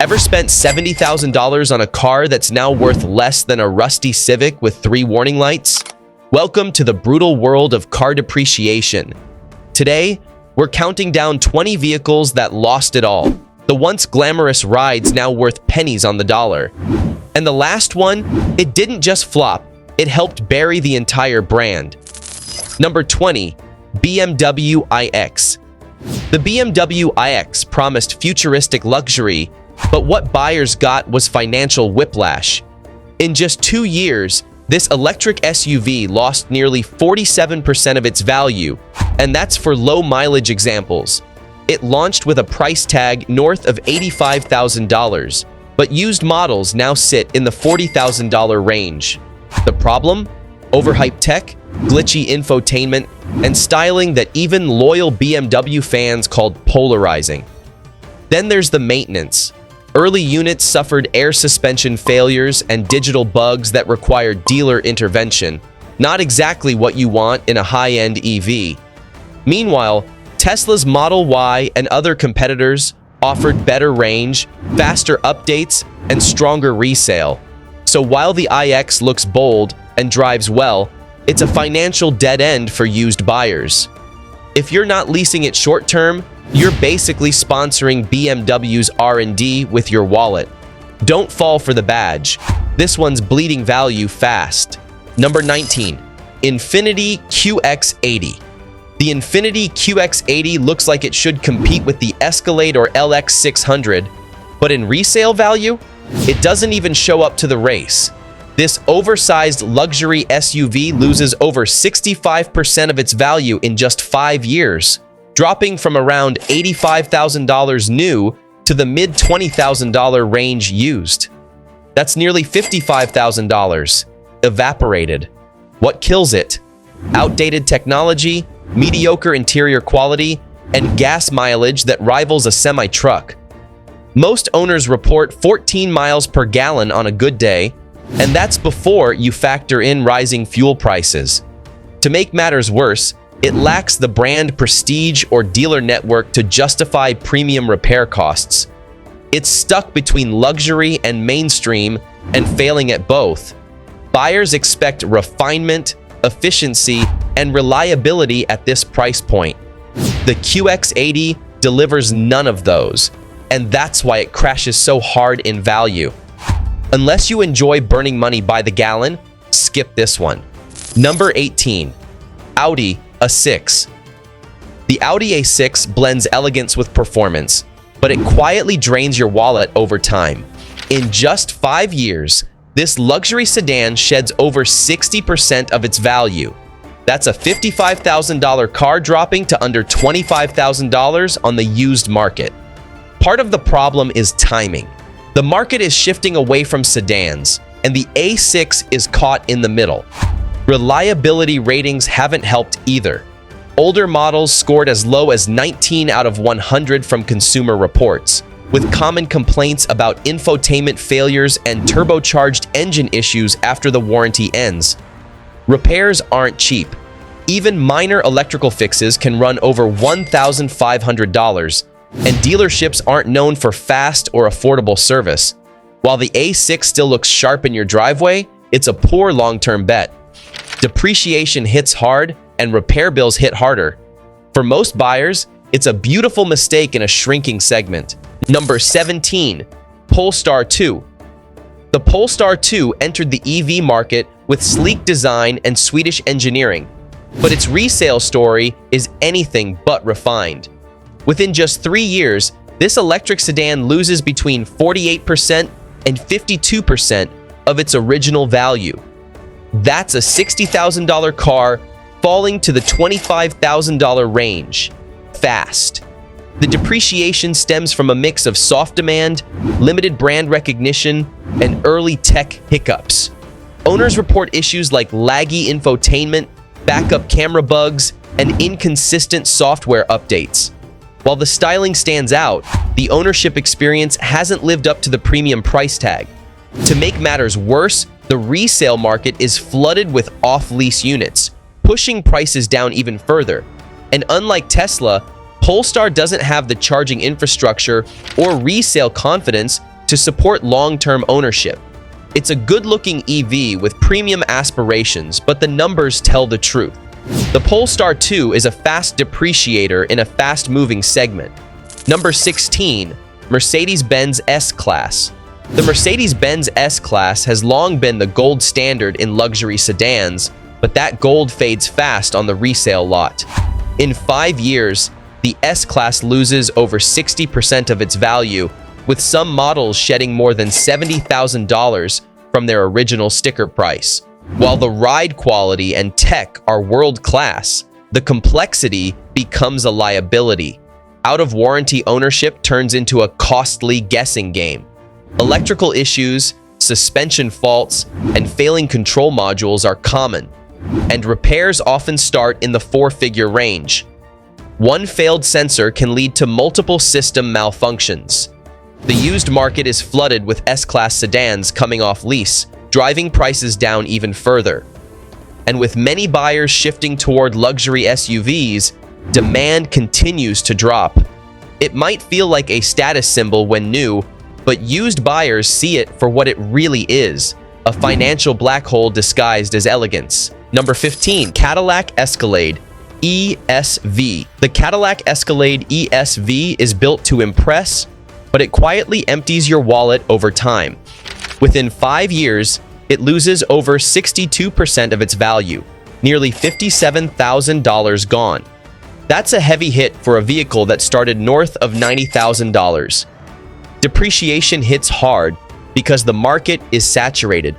Ever spent $70,000 on a car that's now worth less than a rusty Civic with 3 warning lights? Welcome to the brutal world of car depreciation. Today, we're counting down 20 vehicles that lost it all. The once glamorous rides now worth pennies on the dollar. And the last one, it didn't just flop, it helped bury the entire brand. Number 20, BMW iX. The BMW iX promised futuristic luxury, but what buyers got was financial whiplash. In just 2 years, this electric SUV lost nearly 47% of its value, and that's for low-mileage examples. It launched with a price tag north of $85,000, but used models now sit in the $40,000 range. The problem? Overhyped tech, glitchy infotainment, and styling that even loyal BMW fans called polarizing. Then there's the maintenance. Early units suffered air suspension failures and digital bugs that required dealer intervention. Not exactly what you want in a high-end EV. Meanwhile, Tesla's Model Y and other competitors offered better range, faster updates, and stronger resale. So while the iX looks bold and drives well, it's a financial dead end for used buyers. If you're not leasing it short-term, you're basically sponsoring BMW's R&D with your wallet. Don't fall for the badge. This one's bleeding value fast. Number 19, Infiniti QX80. The Infiniti QX80 looks like it should compete with the Escalade or LX600, but in resale value, it doesn't even show up to the race. This oversized luxury SUV loses over 65% of its value in just 5 years, dropping from around $85,000 new to the mid-$20,000 range used. That's nearly $55,000 evaporated. What kills it? Outdated technology, mediocre interior quality, and gas mileage that rivals a semi-truck. Most owners report 14 miles per gallon on a good day, and that's before you factor in rising fuel prices. To make matters worse, it lacks the brand prestige or dealer network to justify premium repair costs. It's stuck between luxury and mainstream and failing at both. Buyers expect refinement, efficiency, and reliability at this price point. The QX80 delivers none of those, and that's why it crashes so hard in value. Unless you enjoy burning money by the gallon, skip this one. Number 18, Audi A6. The Audi A6 blends elegance with performance, but it quietly drains your wallet over time. In just 5 years, this luxury sedan sheds over 60% of its value. That's a $55,000 car dropping to under $25,000 on the used market. Part of the problem is timing. The market is shifting away from sedans, and the A6 is caught in the middle. Reliability ratings haven't helped either. Older models scored as low as 19 out of 100 from Consumer Reports, with common complaints about infotainment failures and turbocharged engine issues after the warranty ends. Repairs aren't cheap. Even minor electrical fixes can run over $1,500, and dealerships aren't known for fast or affordable service. While the A6 still looks sharp in your driveway, it's a poor long-term bet. Depreciation hits hard, and repair bills hit harder. For most buyers, it's a beautiful mistake in a shrinking segment. Number 17, Polestar 2. The Polestar 2 entered the EV market with sleek design and Swedish engineering, but its resale story is anything but refined. Within just 3 years, this electric sedan loses between 48% and 52% of its original value. That's a $60,000 car falling to the $25,000 range. Fast. The depreciation stems from a mix of soft demand, limited brand recognition, and early tech hiccups. Owners report issues like laggy infotainment, backup camera bugs, and inconsistent software updates. While the styling stands out, the ownership experience hasn't lived up to the premium price tag. To make matters worse, the resale market is flooded with off-lease units, pushing prices down even further. And unlike Tesla, Polestar doesn't have the charging infrastructure or resale confidence to support long-term ownership. It's a good-looking EV with premium aspirations, but the numbers tell the truth. The Polestar 2 is a fast depreciator in a fast-moving segment. Number 16. Mercedes-Benz S-Class. The Mercedes-Benz S-Class has long been the gold standard in luxury sedans, but that gold fades fast on the resale lot. In 5 years, the S-Class loses over 60% of its value, with some models shedding more than $70,000 from their original sticker price. While the ride quality and tech are world-class, the complexity becomes a liability. Out-of-warranty ownership turns into a costly guessing game. Electrical issues, suspension faults, and failing control modules are common, and repairs often start in the 4-figure range. One failed sensor can lead to multiple system malfunctions. The used market is flooded with S-Class sedans coming off lease, driving prices down even further. And with many buyers shifting toward luxury SUVs, demand continues to drop. It might feel like a status symbol when new, but used buyers see it for what it really is, a financial black hole disguised as elegance. Number 15. Cadillac Escalade ESV. The Cadillac Escalade ESV is built to impress, but it quietly empties your wallet over time. Within 5 years, it loses over 62% of its value, nearly $57,000 gone. That's a heavy hit for a vehicle that started north of $90,000. Depreciation hits hard because the market is saturated.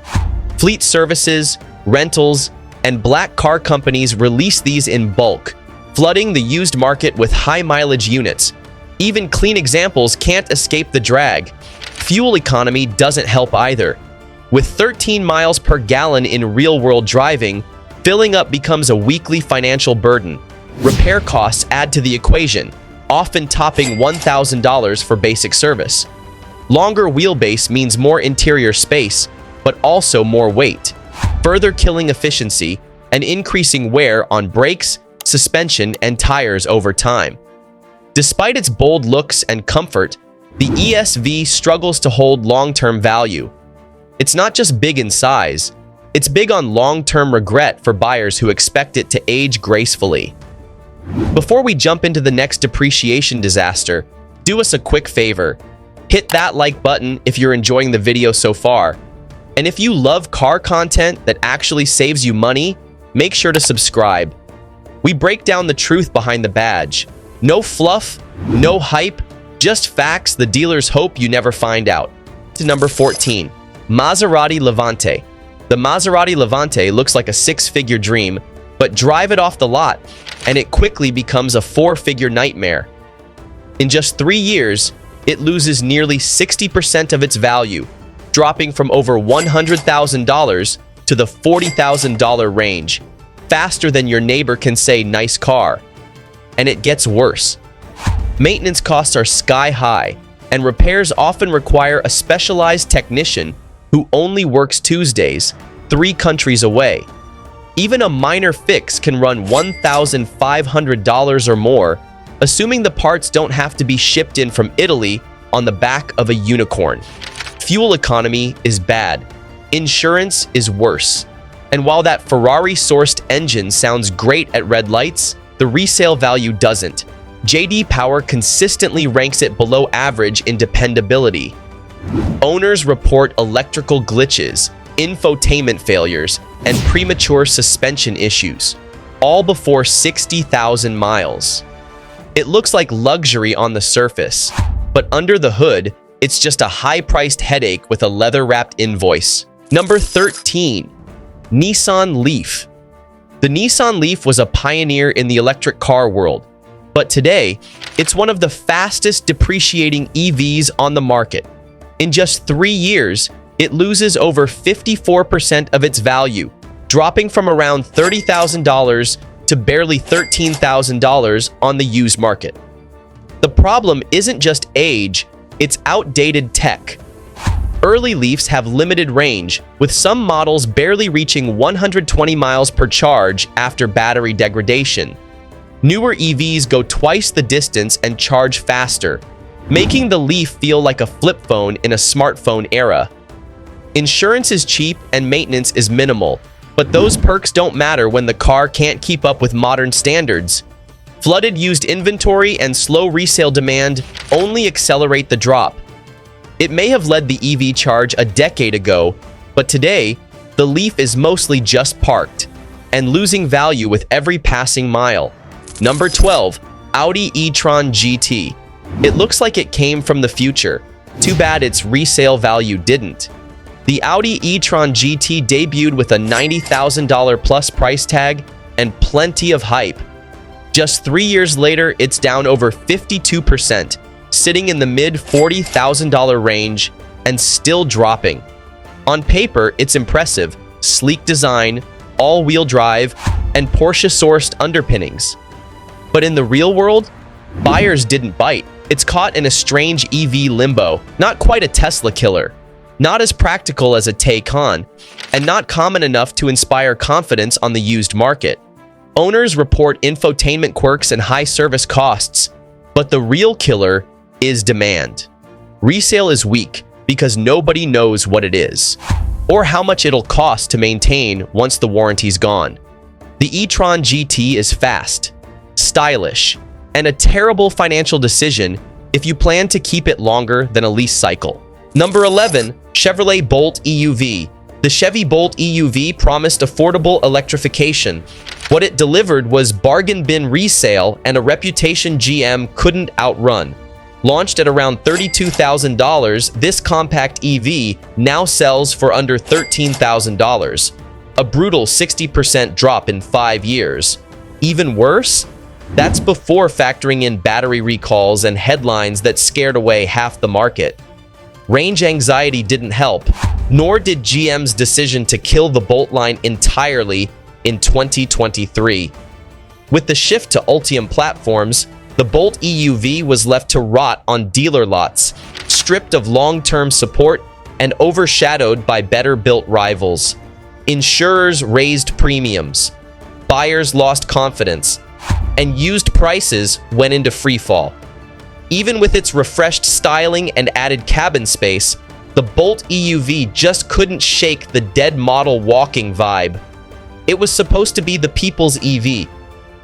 Fleet services, rentals, and black car companies release these in bulk, flooding the used market with high-mileage units. Even clean examples can't escape the drag. Fuel economy doesn't help either. With 13 miles per gallon in real-world driving, filling up becomes a weekly financial burden. Repair costs add to the equation, often topping $1,000 for basic service. Longer wheelbase means more interior space, but also more weight, further killing efficiency and increasing wear on brakes, suspension, and tires over time. Despite its bold looks and comfort, the ESV struggles to hold long-term value. It's not just big in size, it's big on long-term regret for buyers who expect it to age gracefully. Before we jump into the next depreciation disaster, do us a quick favor. Hit that like button if you're enjoying the video so far. And if you love car content that actually saves you money, make sure to subscribe. We break down the truth behind the badge. No fluff, no hype, just facts the dealers hope you never find out. To number 14. Maserati Levante. The Maserati Levante looks like a 6-figure dream, but drive it off the lot, and it quickly becomes a 4-figure nightmare. In just 3 years, it loses nearly 60% of its value, dropping from over $100,000 to the $40,000 range, faster than your neighbor can say nice car. And it gets worse. Maintenance costs are sky high, and repairs often require a specialized technician who only works Tuesdays, 3 countries away. Even a minor fix can run $1,500 or more, assuming the parts don't have to be shipped in from Italy on the back of a unicorn. Fuel economy is bad. Insurance is worse. And while that Ferrari-sourced engine sounds great at red lights, the resale value doesn't. J.D. Power consistently ranks it below average in dependability. Owners report electrical glitches, infotainment failures, and premature suspension issues, all before 60,000 miles. It looks like luxury on the surface, but under the hood, it's just a high-priced headache with a leather-wrapped invoice. Number 13. Nissan Leaf. The Nissan Leaf was a pioneer in the electric car world, but today, it's one of the fastest depreciating EVs on the market. In just 3 years, it loses over 54% of its value, dropping from around $30,000 to barely $13,000 on the used market. The problem isn't just age, it's outdated tech. Early Leafs have limited range, with some models barely reaching 120 miles per charge after battery degradation. Newer EVs go twice the distance and charge faster, making the Leaf feel like a flip phone in a smartphone era. Insurance is cheap and maintenance is minimal, but those perks don't matter when the car can't keep up with modern standards. Flooded used inventory and slow resale demand only accelerate the drop. It may have led the EV charge a decade ago, but today, the Leaf is mostly just parked and losing value with every passing mile. Number 12, Audi e-tron GT. It looks like it came from the future. Too bad its resale value didn't. The Audi e-tron GT debuted with a $90,000 plus price tag and plenty of hype. Just 3 years later, it's down over 52%, sitting in the mid $40,000 range and still dropping. On paper, it's impressive: sleek design, all-wheel drive, and Porsche-sourced underpinnings. But in the real world, buyers didn't bite. It's caught in a strange EV limbo, not quite a Tesla killer, not as practical as a Taycan, and not common enough to inspire confidence on the used market. Owners report infotainment quirks and high service costs, but the real killer is demand. Resale is weak because nobody knows what it is, or how much it'll cost to maintain once the warranty's gone. The e-tron GT is fast, stylish, and a terrible financial decision if you plan to keep it longer than a lease cycle. Number 11, Chevrolet Bolt EUV. The Chevy Bolt EUV promised affordable electrification. What it delivered was bargain bin resale and a reputation GM couldn't outrun. Launched at around $32,000, this compact EV now sells for under $13,000. A brutal 60% drop in 5 years. Even worse? That's before factoring in battery recalls and headlines that scared away half the market. Range anxiety didn't help, nor did GM's decision to kill the Bolt line entirely in 2023. With the shift to Ultium platforms, the Bolt EUV was left to rot on dealer lots, stripped of long-term support and overshadowed by better-built rivals. Insurers raised premiums, buyers lost confidence, and used prices went into freefall. Even with its refreshed styling and added cabin space, the Bolt EUV just couldn't shake the dead model walking vibe. It was supposed to be the people's EV.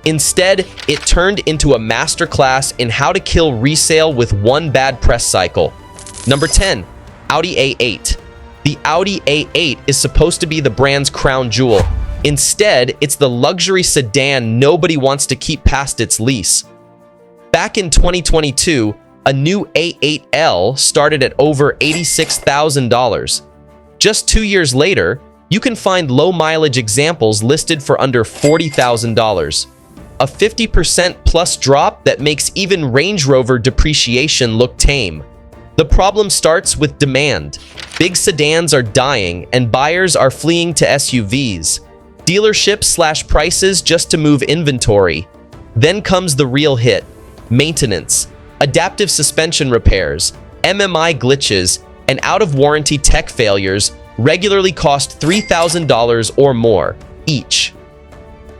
Instead, it turned into a masterclass in how to kill resale with one bad press cycle. Number 10, Audi A8. The Audi A8 is supposed to be the brand's crown jewel. Instead, it's the luxury sedan nobody wants to keep past its lease. Back in 2022, a new A8L started at over $86,000. Just 2 years later, you can find low-mileage examples listed for under $40,000. A 50% plus drop that makes even Range Rover Depreciation look tame. The problem starts with demand. Big sedans are dying and buyers are fleeing to SUVs. Dealerships slash prices just to move inventory. Then comes the real hit: maintenance, adaptive suspension repairs, MMI glitches, and out-of-warranty tech failures regularly cost $3,000 or more each.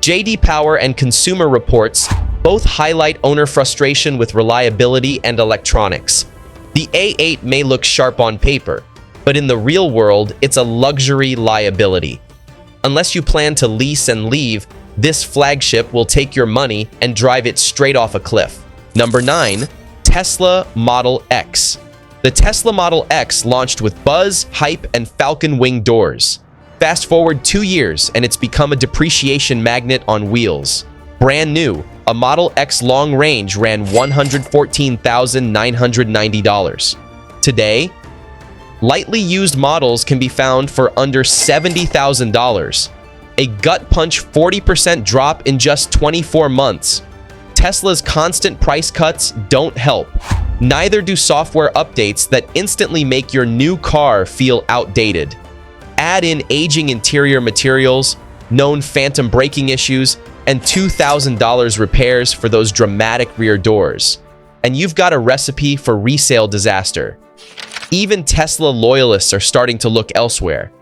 J.D. Power and Consumer Reports both highlight owner frustration with reliability and electronics. The A8 may look sharp on paper, but in the real world, it's a luxury liability. Unless you plan to lease and leave, this flagship will take your money and drive it straight off a cliff. Number 9, Tesla Model X. The Tesla Model X launched with buzz, hype, and falcon wing doors. Fast forward 2 years and it's become a depreciation magnet on wheels. Brand new, a Model X long range ran $114,990. Today, lightly used models can be found for under $70,000. A gut punch 40% drop in just 24 months. Tesla's constant price cuts don't help. Neither do software updates that instantly make your new car feel outdated. Add in aging interior materials, known phantom braking issues, and $2,000 repairs for those dramatic rear doors, and you've got a recipe for resale disaster. Even Tesla loyalists are starting to look elsewhere.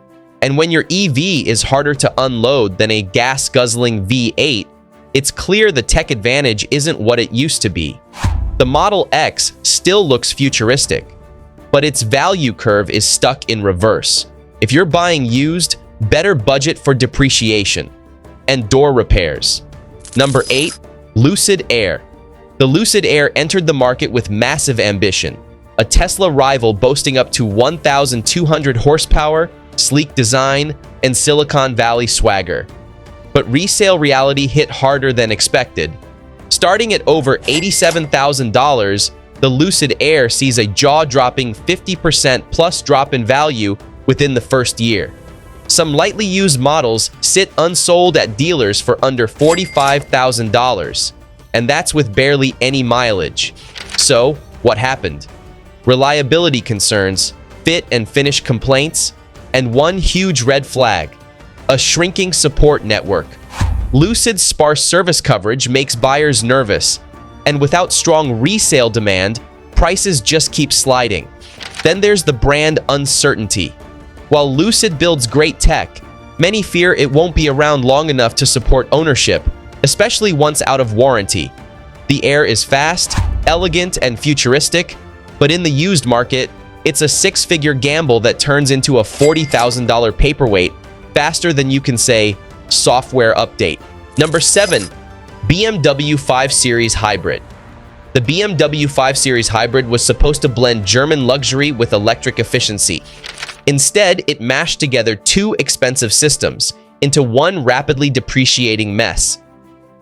And when your EV is harder to unload than a gas-guzzling V8, it's clear the tech advantage isn't what it used to be. The Model X still looks futuristic, but its value curve is stuck in reverse. If you're buying used, better budget for depreciation and door repairs. Number 8, Lucid Air. The Lucid Air entered the market with massive ambition, a Tesla rival boasting up to 1,200 horsepower, sleek design, and Silicon Valley swagger. But resale reality hit harder than expected. Starting at over $87,000, the Lucid Air sees a jaw-dropping 50% plus drop in value within the first year. Some lightly used models sit unsold at dealers for under $45,000, and that's with barely any mileage. So, what happened? Reliability concerns, fit and finish complaints, and one huge red flag: a shrinking support network. Lucid's sparse service coverage makes buyers nervous, and without strong resale demand, prices just keep sliding. Then there's the brand uncertainty. While Lucid builds great tech, many fear it won't be around long enough to support ownership, especially once out of warranty. The Air is fast, elegant, and futuristic, but in the used market, it's a six-figure gamble that turns into a $40,000 paperweight faster than you can say, software update. Number 7, BMW 5 Series Hybrid. The BMW 5 Series Hybrid was supposed to blend German luxury with electric efficiency. Instead, it mashed together two expensive systems into one rapidly depreciating mess.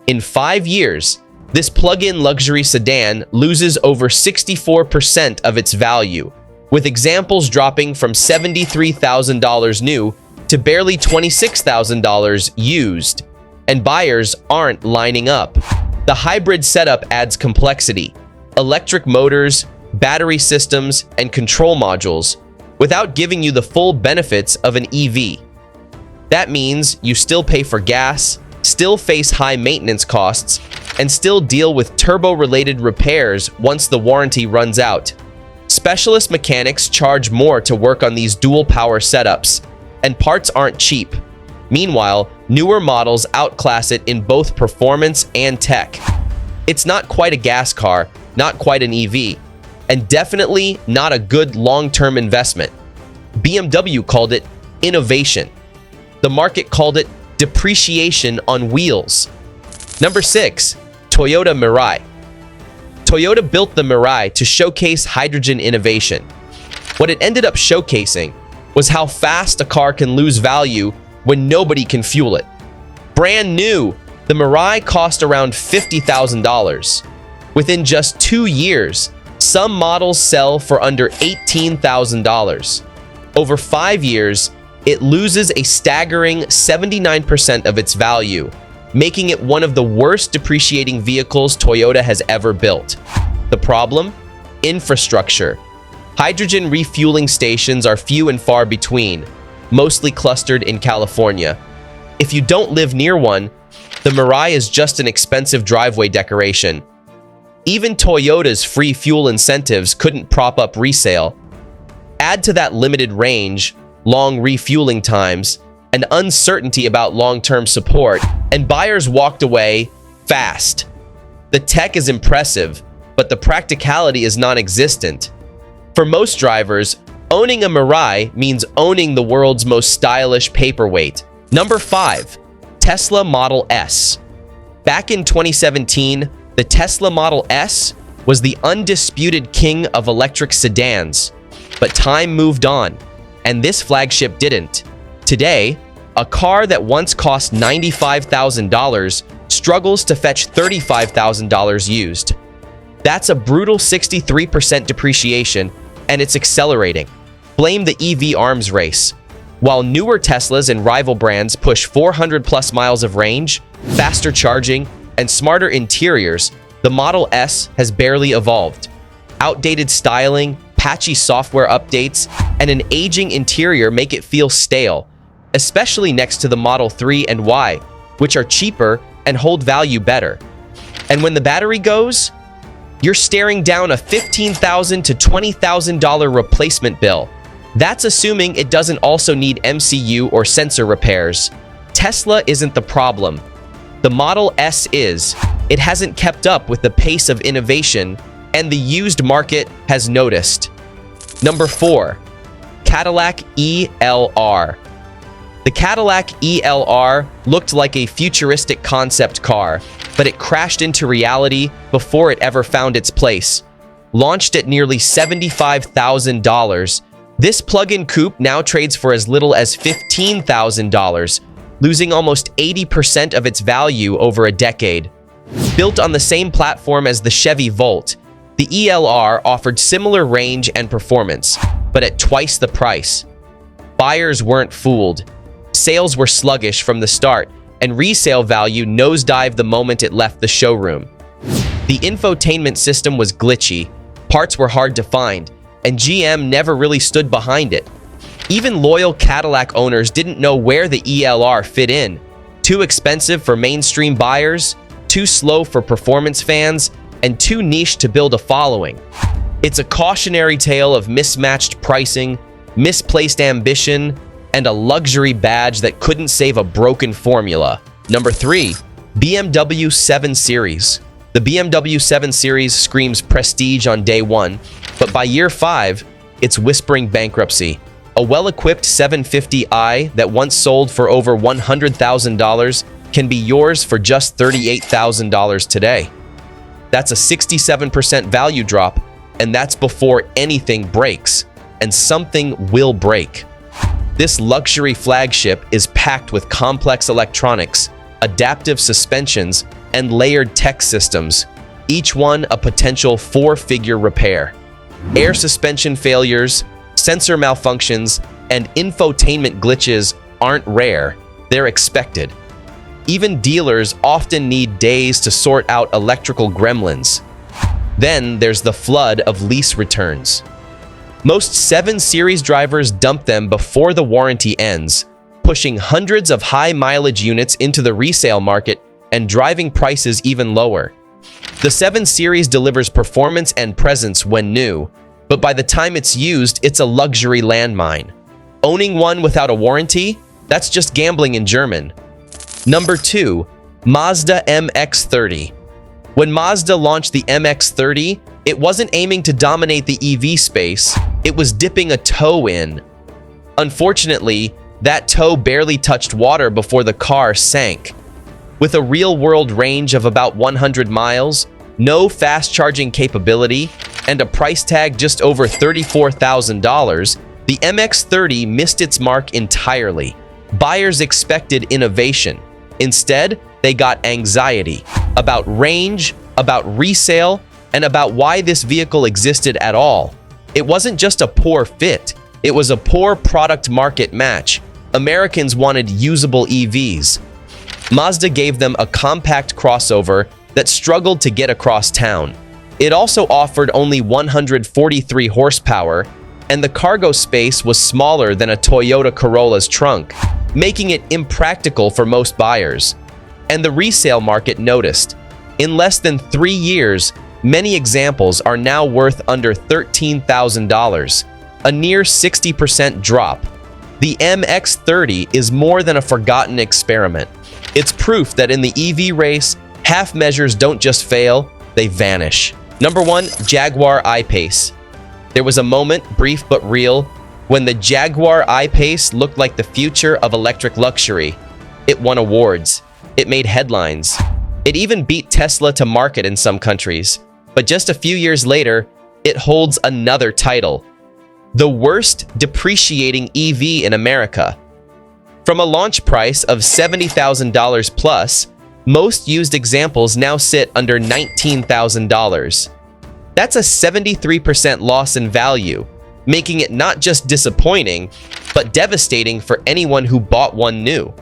In 5 years, this plug-in luxury sedan loses over 64% of its value, with examples dropping from $73,000 new to barely $26,000 used, and buyers aren't lining up. The hybrid setup adds complexity: electric motors, battery systems, and control modules, without giving you the full benefits of an EV. That means you still pay for gas, still face high maintenance costs, and still deal with turbo-related repairs once the warranty runs out. Specialist mechanics charge more to work on these dual-power setups, and parts aren't cheap. Meanwhile, newer models outclass it in both performance and tech. It's not quite a gas car, not quite an EV, and definitely not a good long-term investment. BMW called it innovation. The market called it depreciation on wheels. Number 6, Toyota Mirai. Toyota built the Mirai to showcase hydrogen innovation. What it ended up showcasing was how fast a car can lose value when nobody can fuel it. Brand new, the Mirai cost around $50,000. Within just 2 years, some models sell for under $18,000. Over 5 years, it loses a staggering 79% of its value, making it one of the worst depreciating vehicles Toyota has ever built. The problem? Infrastructure. Hydrogen refueling stations are few and far between, mostly clustered in California. If you don't live near one, the Mirai is just an expensive driveway decoration. Even Toyota's free fuel incentives couldn't prop up resale. Add to that limited range, long refueling times, and uncertainty about long-term support, and buyers walked away fast. The tech is impressive, but the practicality is non-existent. For most drivers, owning a Mirai means owning the world's most stylish paperweight. Number 5, Tesla Model S. Back in 2017, the Tesla Model S was the undisputed king of electric sedans. But time moved on, and this flagship didn't. Today, a car that once cost $95,000 struggles to fetch $35,000 used. That's a brutal 63% depreciation, and it's accelerating. Blame the EV arms race. While newer Teslas and rival brands push 400 plus miles of range, faster charging, and smarter interiors, the Model S has barely evolved. Outdated styling, patchy software updates, and an aging interior make it feel stale, especially next to the Model 3 and Y, which are cheaper and hold value better. And when the battery goes, you're staring down a $15,000 to $20,000 replacement bill. That's assuming it doesn't also need MCU or sensor repairs. Tesla isn't the problem. The Model S is. It hasn't kept up with the pace of innovation, and the used market has noticed. Number 4. Cadillac ELR. The Cadillac ELR looked like a futuristic concept car, but it crashed into reality before it ever found its place. Launched at nearly $75,000, this plug-in coupe now trades for as little as $15,000, losing almost 80% of its value over a decade. Built on the same platform as the Chevy Volt, the ELR offered similar range and performance, but at twice the price. Buyers weren't fooled. Sales were sluggish from the start, and resale value nosedived the moment it left the showroom. The infotainment system was glitchy, parts were hard to find, and GM never really stood behind it. Even loyal Cadillac owners didn't know where the ELR fit in. Too expensive for mainstream buyers, too slow for performance fans, and too niche to build a following. It's a cautionary tale of mismatched pricing, misplaced ambition, and a luxury badge that couldn't save a broken formula. Number 3. BMW 7 Series. The BMW 7 Series screams prestige on day 1, but by year 5, it's whispering bankruptcy. A well-equipped 750i that once sold for over $100,000 can be yours for just $38,000 today. That's a 67% value drop, and that's before anything breaks, and something will break. This luxury flagship is packed with complex electronics, adaptive suspensions, and layered tech systems, each one a potential 4-figure repair. Air suspension failures, sensor malfunctions, and infotainment glitches aren't rare, they're expected. Even dealers often need days to sort out electrical gremlins. Then there's the flood of lease returns. Most 7 Series drivers dump them before the warranty ends, pushing hundreds of high-mileage units into the resale market and driving prices even lower. The 7 Series delivers performance and presence when new, but by the time it's used, it's a luxury landmine. Owning one without a warranty? That's just gambling in German. Number 2. Mazda MX-30. When Mazda launched the MX-30, it wasn't aiming to dominate the EV space, it was dipping a toe in. Unfortunately, that toe barely touched water before the car sank. With a real-world range of about 100 miles, no fast charging capability, and a price tag just over $34,000, the MX-30 missed its mark entirely. Buyers expected innovation. Instead, they got anxiety about range, about resale, and about why this vehicle existed at all. It wasn't just a poor fit, it was a poor product-market match. Americans wanted usable EVs. Mazda gave them a compact crossover that struggled to get across town. It also offered only 143 horsepower, and the cargo space was smaller than a Toyota Corolla's trunk, making it impractical for most buyers. And the resale market noticed. In less than 3 years, many examples are now worth under $13,000, a near 60% drop. The MX-30 is more than a forgotten experiment. It's proof that in the EV race, half measures don't just fail, they vanish. Number 1, Jaguar I-Pace. There was a moment, brief but real, when the Jaguar I-Pace looked like the future of electric luxury. It won awards. It made headlines. It even beat Tesla to market in some countries. But just a few years later, it holds another title: the worst depreciating EV in America. From a launch price of $70,000 plus, most used examples now sit under $19,000. That's a 73% loss in value, making it not just disappointing, but devastating for anyone who bought one new.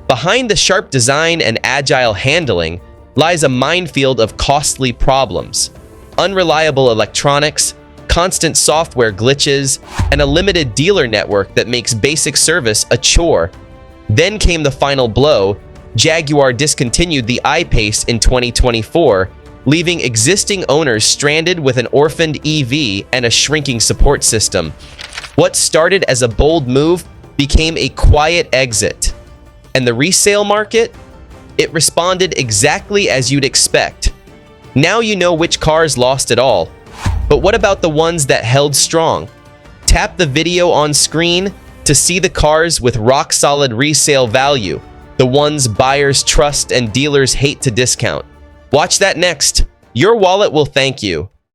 Behind the sharp design and agile handling lies a minefield of costly problems: unreliable electronics, constant software glitches, and a limited dealer network that makes basic service a chore. Then came the final blow. Jaguar discontinued the I-Pace in 2024, leaving existing owners stranded with an orphaned EV and a shrinking support system. What started as a bold move became a quiet exit. And the resale market? It responded exactly as you'd expect. Now you know which cars lost it all. But what about the ones that held strong? Tap the video on screen to see the cars with rock-solid resale value, the ones buyers trust and dealers hate to discount. Watch that next. Your wallet will thank you.